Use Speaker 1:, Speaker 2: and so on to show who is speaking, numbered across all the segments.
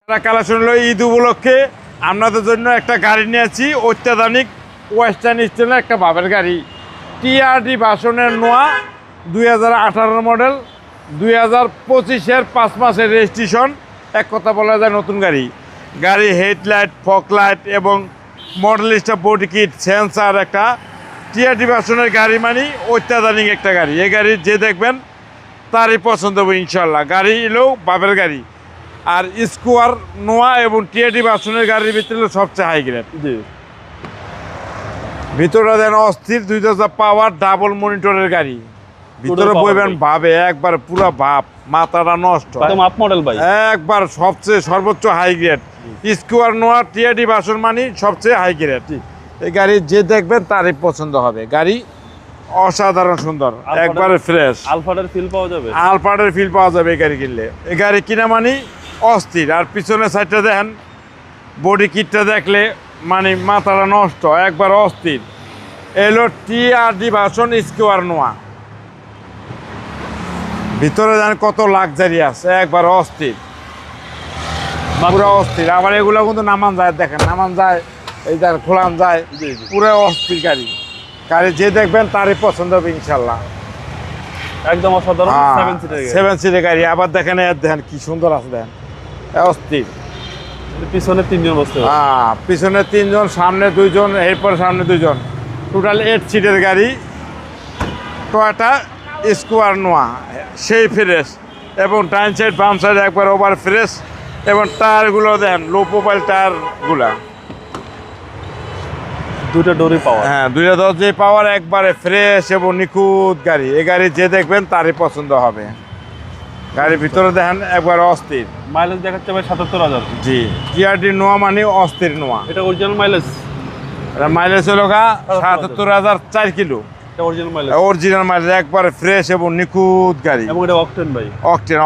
Speaker 1: Collection হলো ঈদ উপলক্ষে আপনাদের জন্য একটা গাড়ি নিয়েছি, অত্যাধুনিক ওয়েস্টার্ন স্টাইলের একটা বাবের গাড়ি। টিআরডি ভার্সনের নোয়া 2018 মডেল, 2025-এর 5 মাসের রেজিস্ট্রেশন। এক কথা বলা যায় নতুন গাড়ি। গাড়ি হেডলাইট, ফকলাইট এবং মডেলিস্টা বডি কিট, সেন্সার, একটা টিআরডি ভার্সনের গাড়ি মানে অত্যাধুনিক একটা গাড়ি। এই গাড়ি যে দেখবেন তারই পছন্দ হবে ইনশাল্লাহ। গাড়ি এলেও বাবের গাড়ি। আর স্কোয়ার, নোয়া এবং টিআরডি ভার্সনের গাড়ির ভিতরে সবচেয়ে হাই গ্রেড। ভিতরে দেন অস্থির 2000 পাওয়ার ডাবল মনিটরের গাড়ি। ভিতরে বইবেন ভাবে একবার পুরো ভাব, মাথাটা নষ্ট মডেল ভাই, একবার সবচেয়ে সর্বোচ্চ হাই গ্রেড। স্কোয়ার, নোয়া, টিআরডি ভার্সন মানে সবচেয়ে হাই গ্রেড। এই গাড়ি যে দেখবেন তারই পছন্দ হবে। গাড়ি অসাধারণ সুন্দর, একবারে ফ্রেশ।
Speaker 2: আলফার্ডের ফিল পাওয়া যাবে,
Speaker 1: আলফার্ডের ফিল পাওয়া যাবে এই গাড়ি কিনলে। এই গাড়ি কিনা মানে অস্থির। আর পিছনের সাইডটা দেখেন, বডি কিটটা দেখলে মানে মাথাটা নষ্ট, একবার অস্থির। এলো টিআরডি ভার্সন স্কোয়ার নোয়া। ভিতরে দেখেন কত লাক্সারিয়াস, একবার অস্থির, পুরো অস্থির। আবার এগুলো কিন্তু নামান যায়, দেখেন নামান যায়, এই দেখেন খোলান যায়, পুরো অস্থির গাড়ি। গাড়ি যে দেখবেন তারই পছন্দ হবে ইনশাল্লাহ।
Speaker 2: একদম অসাধারণ
Speaker 1: 7 সিটের গাড়ি। আবার দেখেন দেখেন কি সুন্দর আছে, দেখেন অস্থির।
Speaker 2: পিছনে 3 জন বসতে পারে।
Speaker 1: পিছনে 3 জন, সামনে 2 জন, এরপর সামনে 2 জন, টোটাল 8 সিটের গাড়ি। টয়োটা স্কোয়ার নোয়া, সেই ফ্রেশ এবং ডাইন সাইড বাম সাইড একবার ওভার ফ্রেশ। এবং টায়ারগুলো দেখেন লো প্রোফাইল টায়ারগুলা,
Speaker 2: দুটো ডোরি পাওয়ার।
Speaker 1: হ্যাঁ, 2টা দরজায় পাওয়ার, একবারে ফ্রেশ এবং নিখুঁত গাড়ি। এই গাড়ি যে দেখবেন তারই পছন্দ হবে। গাড়ির ভিতরে দেখেন একবার অস্থির।
Speaker 2: মাইলেজ দেখাচ্ছে ভাই 77,000।
Speaker 1: জি, টিআরডি নোয়া মানে অস্থির নোয়া।
Speaker 2: এটা অরিজিনাল মাইলেজ?
Speaker 1: এটা মাইলেজ হলো 77,000 4 কিলো।
Speaker 2: এটা অরিজিনাল মাইলেজ,
Speaker 1: অরিজিনাল মাইলেজ, একবারে ফ্রেশ এবং নিখুঁত গাড়ি।
Speaker 2: এবং এটা অকটেন ভাই,
Speaker 1: octane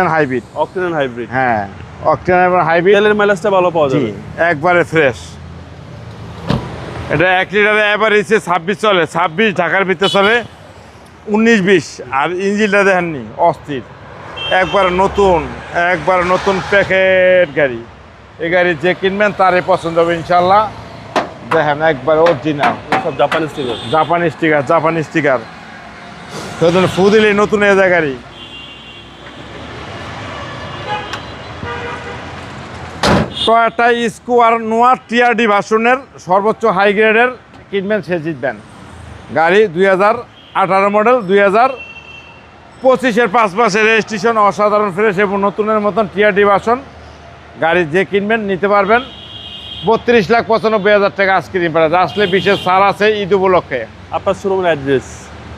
Speaker 1: and hybrid.
Speaker 2: Octane and hybrid,
Speaker 1: হ্যাঁ, অকটেন এবং হাইব্রিড।
Speaker 2: তেলের মাইলেজটা ভালো পাওয়া যাবে,
Speaker 1: একবারে ফ্রেশ। এটা 1 লিটারে এভারেজে 26 চলে, 26 ঢাকার ভিতরে চলে, 19-20। আর ইঞ্জিনটা দেখেননি, অস্থির, একবার নতুন প্যাকেট গাড়ি। এই গাড়ি যে কিনবেন তারই পছন্দ হবে ইনশাল্লাহ। দেখেন একবার অরিজিনাল,
Speaker 2: সব জাপানি স্টিকার,
Speaker 1: জাপানি স্টিকার। সেজন্য ফু দিলে নতুন এ যায় গাড়ি। টয়োটা স্কোয়ার নোয়া টিআরডি ভার্সনের সর্বোচ্চ হাই গ্রেডের কিনবেন, সে জিতবেন। গাড়ি 2018 মডেল, 2025-এর 5 মাসের রেজিস্ট্রেশন, অসাধারণ ফ্রেশ এবং নতুনের মতন টিআরডি ভার্সন। গাড়ি যে কিনবেন নিতে পারবেন 32,95,000 টাকা আইসক্রিম প্রাইস। আসলে বিশেষ ছাড় আছে ঈদ উপলক্ষে।
Speaker 2: আপনার শোরুমের অ্যাড্রেস?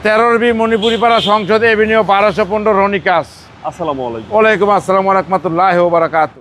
Speaker 1: 13B মণিপুরিপাড়া, সংসদ এভিনিউ, 1215 রনিকাস।
Speaker 2: আসসালামু আলাইকুম।
Speaker 1: ওয়ালাইকুম আসসালাম ওয়া রাহমাতুল্লাহি ওয়া বারাকাতুহু।